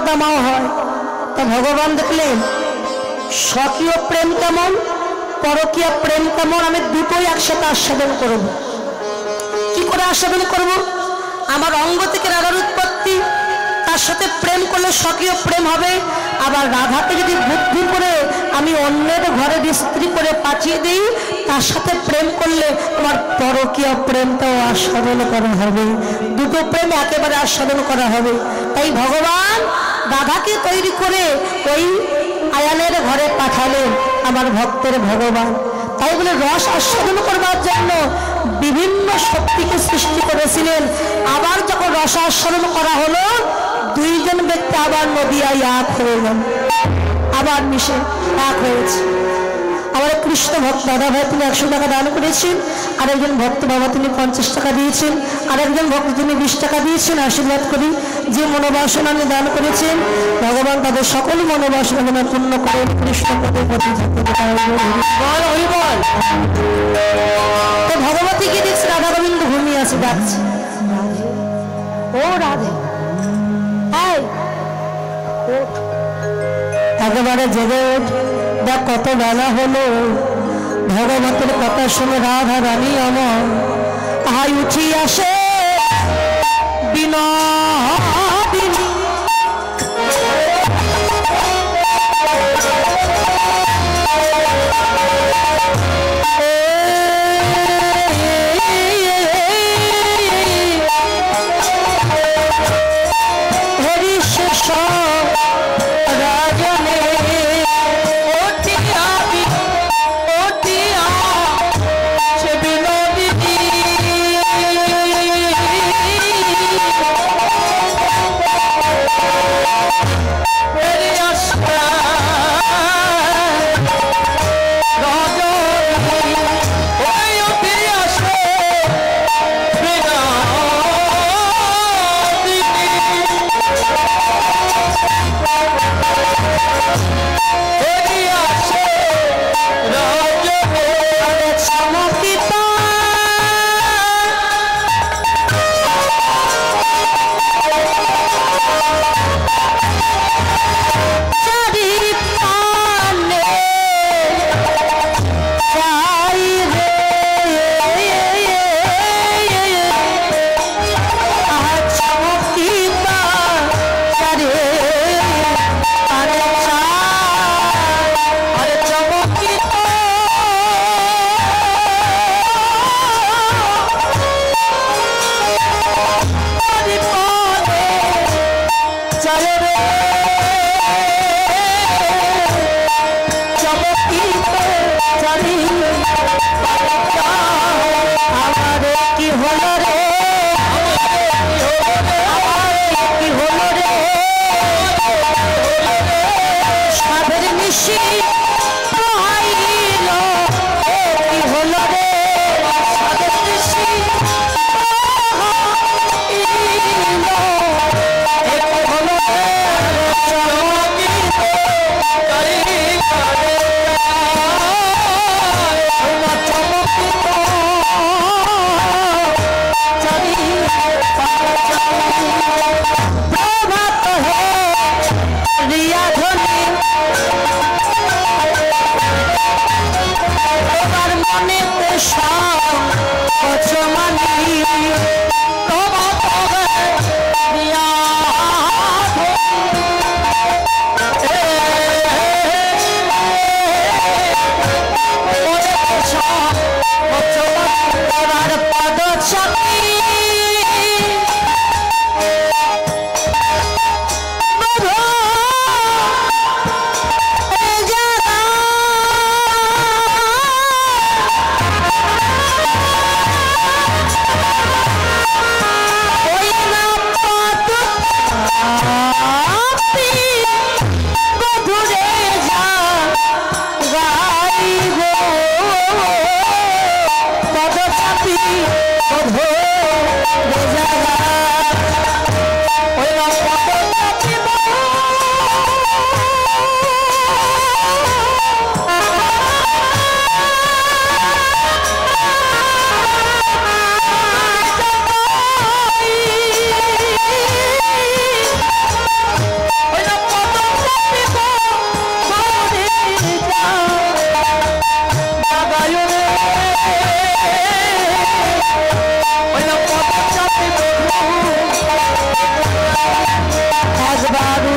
নর্দমাও হয়। তা ভগবান দেখলেন স্বকীয় প্রেম কেমন, পরকীয় প্রেম কেমন, আমি দুটোই একসাথে আস্বাদন করব। কি করে আস্বাদন করব? আমার অঙ্গ থেকে রাধার উৎপত্তি, তার সাথে প্রেম করলে স্বকীয় প্রেম হবে। আবার রাধাকে যদি বুদ্ধি করে আমি অন্যের ঘরে বিস্ত্রী করে পাঠিয়ে দিই, তার সাথে প্রেম করলে আমার পরকীয় প্রেমটাও আস্বাদন করা হবে। দুটো প্রেম একেবারে আস্বাদন করা হবে। তাই ভগবান রাধাকে তৈরি করে ওই আয়ানের ঘরে পাঠালেন আমার ভক্তের ভগবান। তাই বলে রস আস্বাদন করবার জন্য বিভিন্ন শক্তিকে সৃষ্টি করেছিলেন। আবার যখন রস আস্বাদন করা হলো, দুইজন ব্যক্তি আবার নদিয়ায় এক হয়ে গেল, আবার মিশে এক হয়েছে। আমার কৃষ্ণ ভক্ত দাদা ভাই তিনি 100 টাকা দান করেছেন, আরেকজন ভক্ত বাবা তিনি 50 টাকা দিয়েছেন, আরেকজন ভক্ত তিনি 20 টাকা দিয়েছেন। আশীর্বাদ করি যে মনোবাসনা নিয়ে দান করেছেন ভগবান তাদের সকল মনোবাসনা পূর্ণ করেন। কৃষ্ণ পদে প্রতি বল হরি বল। তো ভগবতীকে দেখছে রাধা গোবিন্দ ঘুমিয়ে আছে, ডাকছে ও রাধে, একেবারে জেগে ওঠ, দেখ কত বেলা হলো। ভগবতের কথা শুনে রাধা রানী আমার আহাই উঠি আসে বিনোদিনী।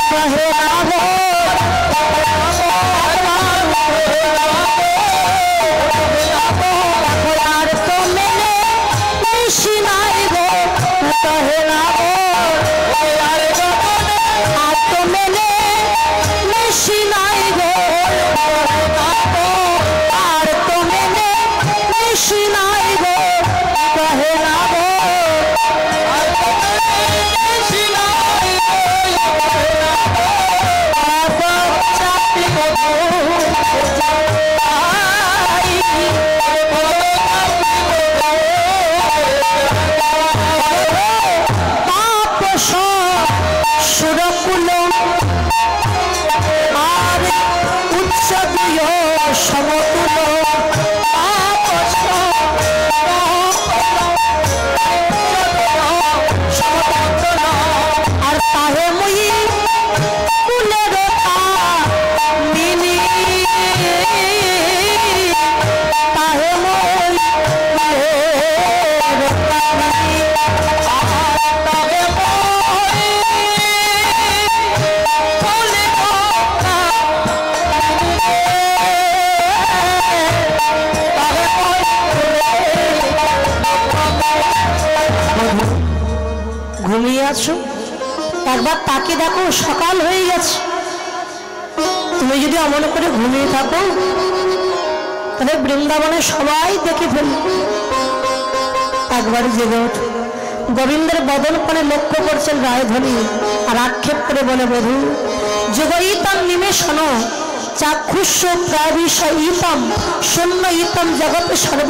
কহে রাবণ আর তো মেলে বেশি নাই গো কহে রাবণ আর তো মেলে বেশি নাই গো আর তো মেলে বেশি নাই গো কহে রাবণ ঘুমিয়ে আছো একবার তাকে দেখো সকাল হয়ে গেছে তুমি যদি অমন করে ঘুমিয়ে থাকো তাহলে বৃন্দাবনে সবাই দেখে ফেলবে একবার জেগে ওঠো গোবিন্দের বদন পরে লক্ষ্য করছেন রায়ধনী আর আক্ষেপ করে বলে বধূ যোগইতম নিমেষণ চাক্ষুষ প্রাবিষয় ইতম শূন্য ইতম জগৎ সর্ব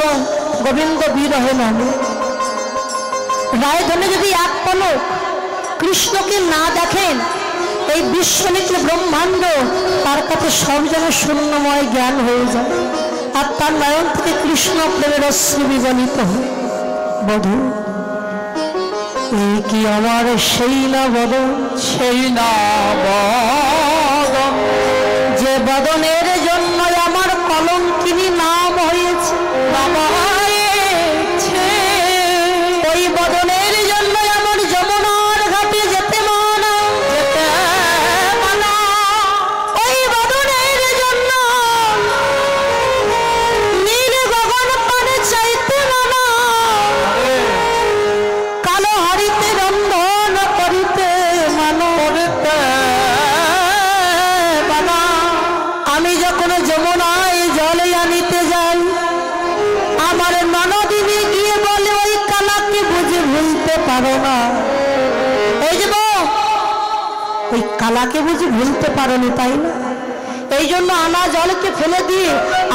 গোবিন্দ বিরহে নামে রায়ধনী যদি এক পলক কৃষ্ণকে না দেখেন এই বিশ্বনিত্য ব্রহ্মাণ্ড তার কাছে সব যেন শূন্যময় জ্ঞান হয়ে যায় আর তার নয়ন থেকে কৃষ্ণ প্রেমের অশ্রু বিগলিত হয় বধূ এই কি আমার সেই না বদন সেই না বদন যে বদনের জন্য আমার কলঙ্কিনী নাম হয়েছে ওই বদনের জন্য আমার যমুনার ঘাটে যেতে মানা ওই বদনের জন্য নীল গগন পানে চাইতে মানা কালো হারিতে রন্ধন করিতে মানা আমি যখন যমুনায় জলে আনিতে যাই আমার ননদিনী গিয়ে বলে ওই কালাকে বুঝে ভুলতে পারো না এই যে ওই কালাকে বুঝে ভুলতে পারোনি তাই না এই জন্য আনা জলকে ফেলে দিয়ে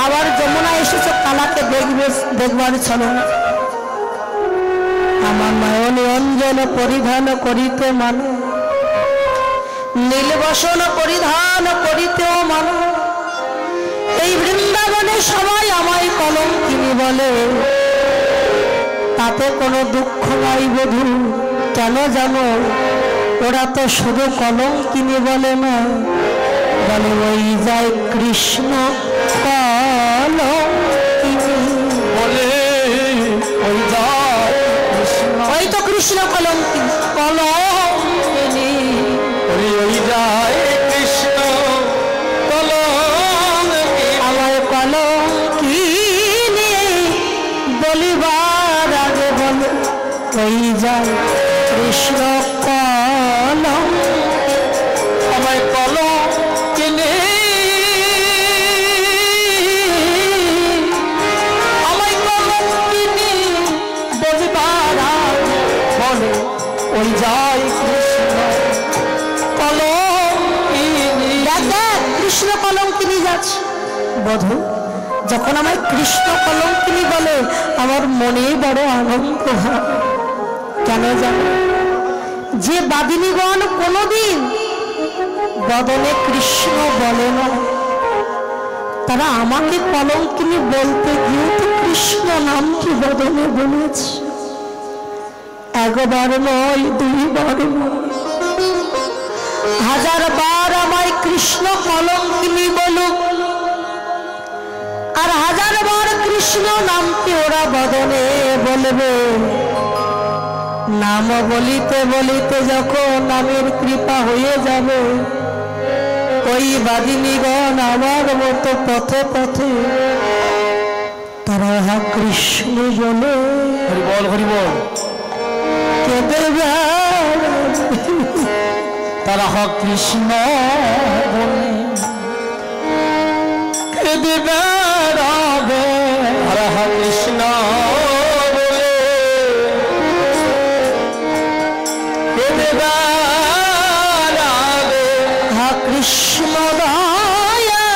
আবার যমুনা এসেছে কালাকে দেখবার চলো আমার নয়ন অঞ্জন পরিধান করিতে মানে নীলবসন পরিধান করিতেও মানে এই বৃন্দাবনে সবাই আমায় কলঙ্কিনী বলে তাতে কোনো দুঃখ নাই বধূ কেন জানো ওরা তো শুধু কলঙ্কিনী বলে না বলে ওই যায় কৃষ্ণ কলঙ্কিনী বলে ওই যায় ওই তো কৃষ্ণ কলঙ্কিনী কলঙ্কিনী ওই যায় কৃষ্ণ আমায় কলঙ্কিনী বলিবার আগে বলে ওই যায় কৃষ্ণ কলম আমায় কলঙ্কিনী আমায় কলঙ্কিনী বলিবার আগে বলে ওই যায় কৃষ্ণ কলঙ্কিনী কৃষ্ণ কলঙ্কিনী যাচ্ছে বধূ যখন আমায় কৃষ্ণ কলঙ্কিনী বলে আমার মনে বড় আনন্দ হয় কেন জানো যে বাদিনীগণ কোনদিন বদনে কৃষ্ণ বলে না তারা আমাকে কলঙ্কিনী বলতে গিয়ে তো কৃষ্ণ নামটি বদনে বলেছে একবার নয় দুইবার নয় হাজার বার আমায় কৃষ্ণ কলঙ্কিনী বলুক আর হাজার বার কৃষ্ণ নামটি ওরা বদনে বলবে नाम বলিতে বলিতে যখন নামের কৃপা হয়ে যাবে ওই বাদিনীগণ আমার মতো পথে পথে তারা হা কৃষ্ণ বলে হরি বল কেঁদে তারা হা কৃষ্ণ বলে কেঁদে বেড়াবে তারা হা কৃষ্ণ বলে কেঁদে বেড়াবে হা কৃষ্ণ দয়া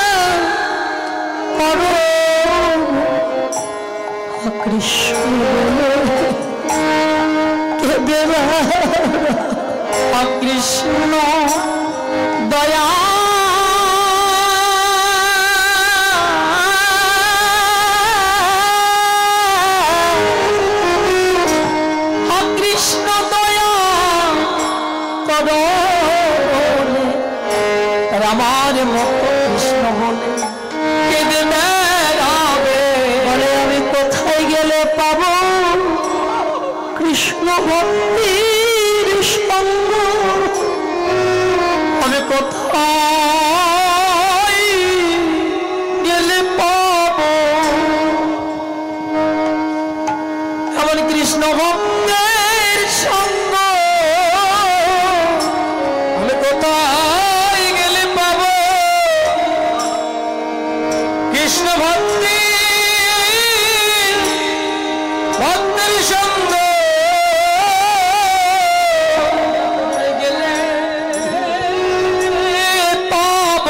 করো হা কৃষ্ণ বলে কেঁদে হা কৃষ্ণ দয়া আমার মতো কৃষ্ণ বলে কেঁদে বেড়াবে বলে আমি কোথায় গেলে পাবো কৃষ্ণ ভক্তির সঙ্গ আমি কোথায় গেলে পাবো এমন কৃষ্ণ ভক্তের সঙ্গ আমি কোথায় কৃষ্ণ ভক্তি ভক্তের সঙ্গ গেলে পাব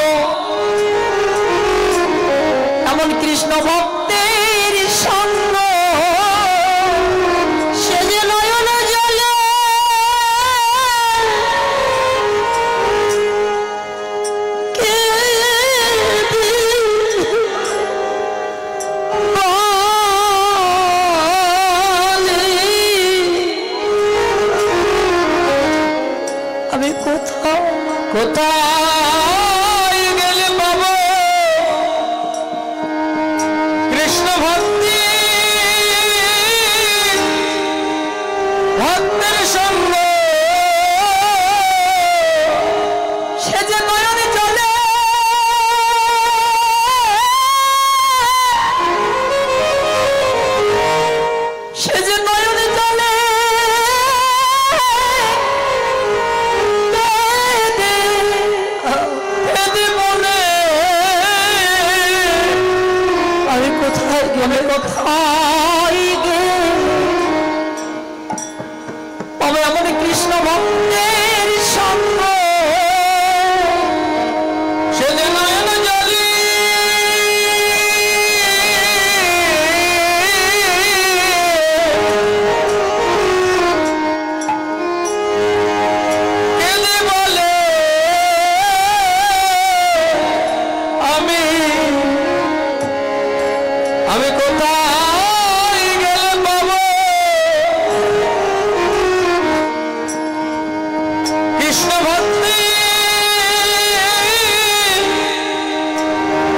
এমন কৃষ্ণ ভক্তের সঙ্গ সে যে নয়ন জলে কোথায় গেলে পাবো কৃষ্ণ ভক্তি ভক্তের সঙ্গ সে যে নয়নে চলে সে যে নয়নে চলে আমি কোথায় গেলে তবে এমন কৃষ্ণ ভক্তের সঙ্গ সে যে নয়ন জলে কেঁদে বলে আমি কোথায় গেলে পাবো কৃষ্ণ ভক্তি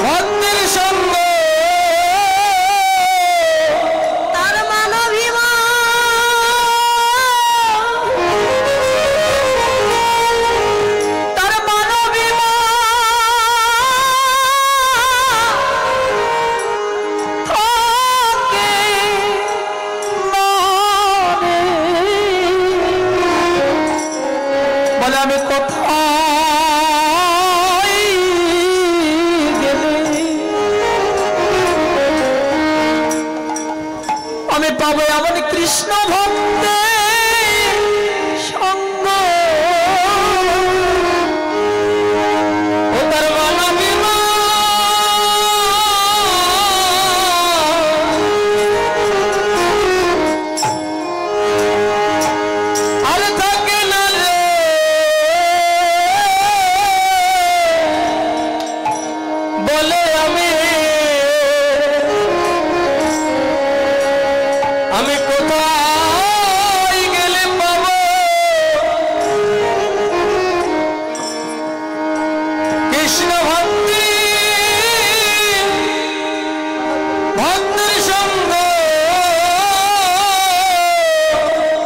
ভক্তের সঙ্গ তার আমি কোথায় গেলে আমি পাবো এমন কৃষ্ণ ভক্তের সঙ্গ ও তার মানবিমা আর থাকে না রে বলে আমি কোথায় গেলে পাবো কৃষ্ণ ভক্তি ভক্তের সঙ্গ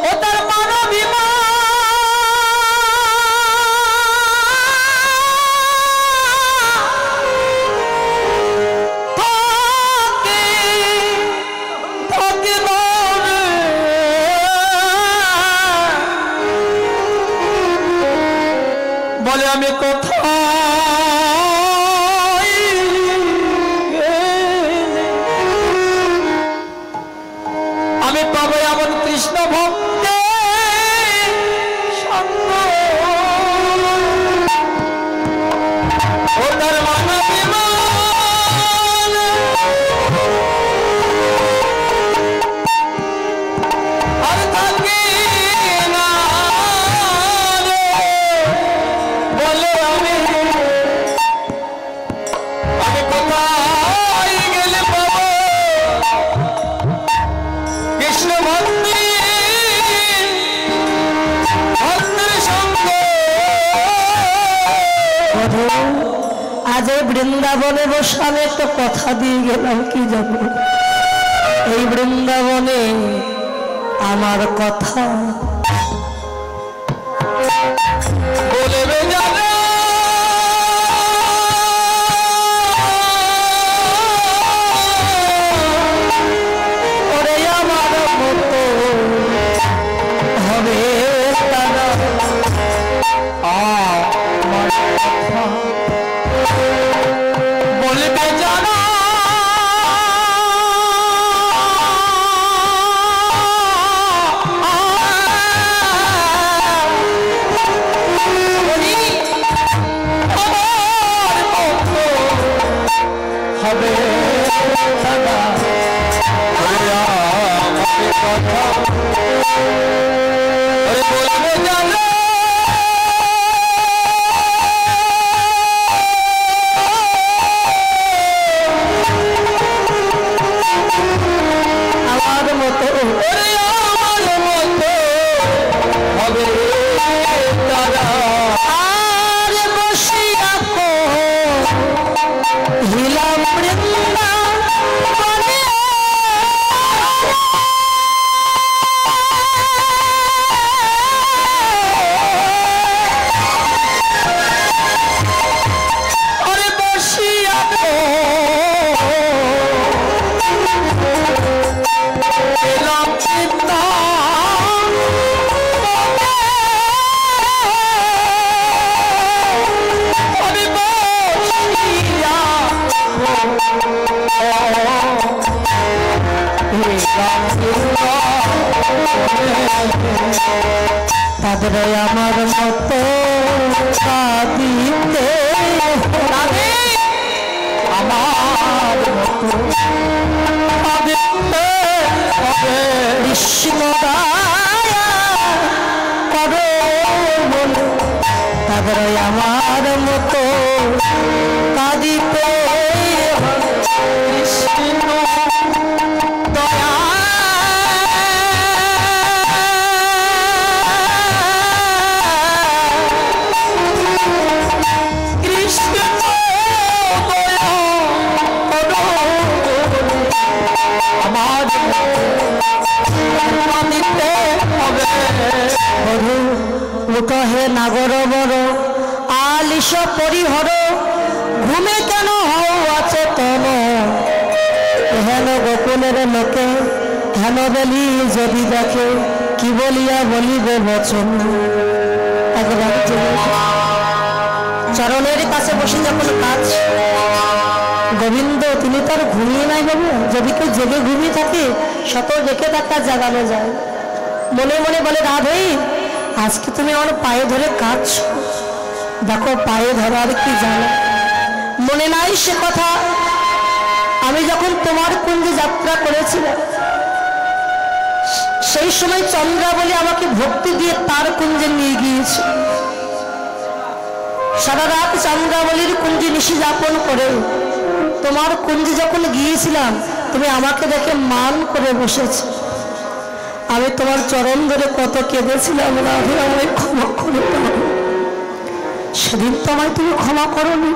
ও তার কোথায় গেলে আমি পাবো এমন কৃষ্ণ ভক্তে সঙ্গ ও তার মানবী আর থাকি না রে বলে আমি কোথায় গেলে পাবো কৃষ্ণ ভক্তি ভক্তের সঙ্গ আজ এই বৃন্দাবনে বসে আমি একটা কথা দিয়ে গেলাম কি জানো এই বৃন্দাবনে আমার কথা বলবে জানে ওরে আমার মতো হবে তারা আমার কথা বলবে জানা হবে দাদা আমাকে কথা বলবে জানা আমার মতো আমার মতো হবে দাদা আর বসিয়া হিলাম বৃন্দাবনে আরে বসিয়া এলাম চিন্তা আমি বসিয়া তাদের আমার মতো কাঁদিতে আমার মতো কাঁদিতে হবে কৃষ্ণ দয়া করো বলে তাদের আমার মতো কাঁদিতে কৃষ্ণ দয়া কৃষ্ণ দয়া করো আমার দিতে হবে কহে নাগর বড় আলিশ পরিহর ঘুমে কেন হও অচেতন হেন গোকুলের লোকে হেন বলি যদি দেখে কি বলিয়া বলিবে বচন একবার চরণের কাছে বসে যখন কাজ গোবিন্দ তিনি তার ঘুমিয়ে নাই বাবু যদি কেউ জেগে ঘুমিয়ে থাকে শত রেখে তার জাগানো যায় মনে মনে বলে রাধে আজকে তুমি আমার পায়ে ধরে কাঁদছো দেখো পায়ে ধরার কি জানো মনে নাই সে কথা আমি যখন তোমার কুঞ্জে যাত্রা করেছিলাম সেই সময় চন্দ্রাবলী আমাকে ভক্তি দিয়ে তার কুঞ্জে নিয়ে গিয়েছে সারা রাত চন্দ্রাবলীর কুঞ্জে নিশি যাপন করে তোমার কুঞ্জে যখন গিয়েছিলাম তুমি আমাকে দেখে মান করে বসেছ আমি তোমার চরণ ধরে কত কেঁদেছিলাম রাধে আমায় ক্ষমা করে দাও সেদিন তো আমায় তুমি ক্ষমা করো নি।